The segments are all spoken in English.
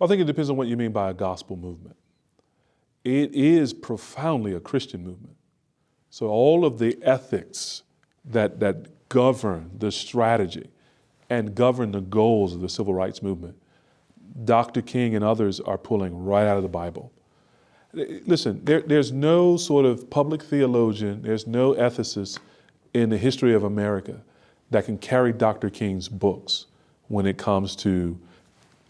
I think it depends on what you mean by a gospel movement. It is profoundly a Christian movement. So all of the ethics that govern the strategy and govern the goals of the civil rights movement, Dr. King and others are pulling right out of the Bible. Listen, there's no sort of public theologian, there's no ethicist in the history of America that can carry Dr. King's books when it comes to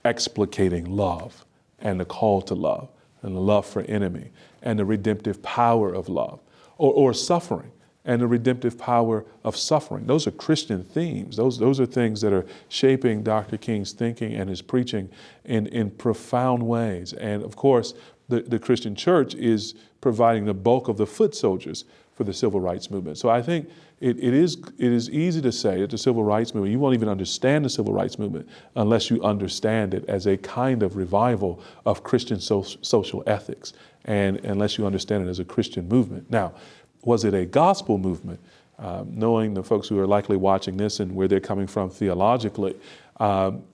explicating love and the call to love and the love for enemy and the redemptive power of love, or suffering and the redemptive power of suffering. Those are Christian themes. Those are things that are shaping Dr. King's thinking and his preaching in profound ways. And of course, the Christian church is providing the bulk of the foot soldiers for the civil rights movement. So I think it is easy to say that the civil rights movement, you won't even understand the civil rights movement unless you understand it as a kind of revival of Christian social ethics, and unless you understand it as a Christian movement. Now, was it a gospel movement? Knowing the folks who are likely watching this and where they're coming from theologically,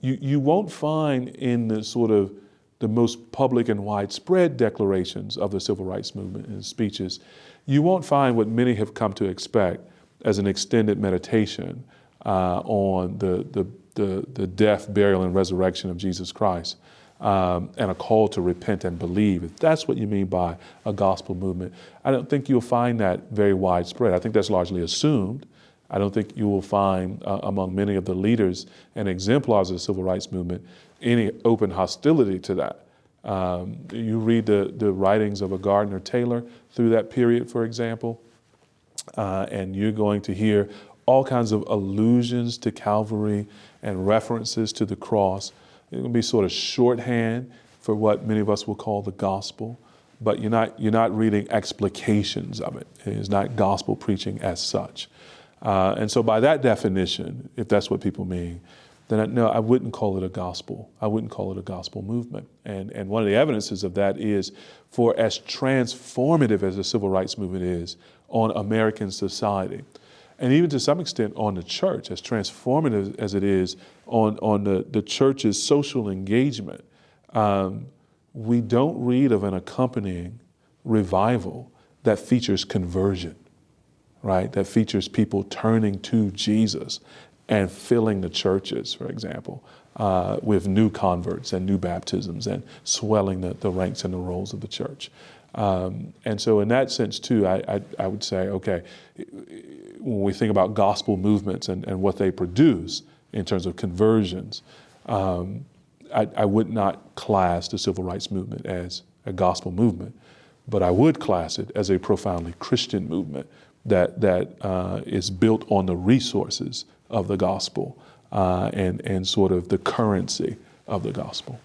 you won't find in the sort of the most public and widespread declarations of the civil rights movement and speeches, you won't find what many have come to expect as an extended meditation on the death, burial, and resurrection of Jesus Christ, and a call to repent and believe. If that's what you mean by a gospel movement, I don't think you'll find that very widespread. I think that's largely assumed. I don't think you will find among many of the leaders and exemplars of the civil rights movement any open hostility to that. You read the writings of a Gardner Taylor through that period, for example, and you're going to hear all kinds of allusions to Calvary and references to the cross. It will be sort of shorthand for what many of us will call the gospel, but you're not reading explications of it. It is not gospel preaching as such. And so by that definition, if that's what people mean, then no, I wouldn't call it a gospel. I wouldn't call it a gospel movement. And one of the evidences of that is, for as transformative as the civil rights movement is on American society, and even to some extent on the church, as transformative as it is on the church's social engagement, we don't read of an accompanying revival that features conversion, right? That features people turning to Jesus and filling the churches, for example, with new converts and new baptisms and swelling the ranks and the rolls of the church. And so in that sense, too, I would say, okay, when we think about gospel movements and what they produce in terms of conversions, I would not class the civil rights movement as a gospel movement, but I would class it as a profoundly Christian movement that is built on the resources of the gospel and sort of the currency of the gospel.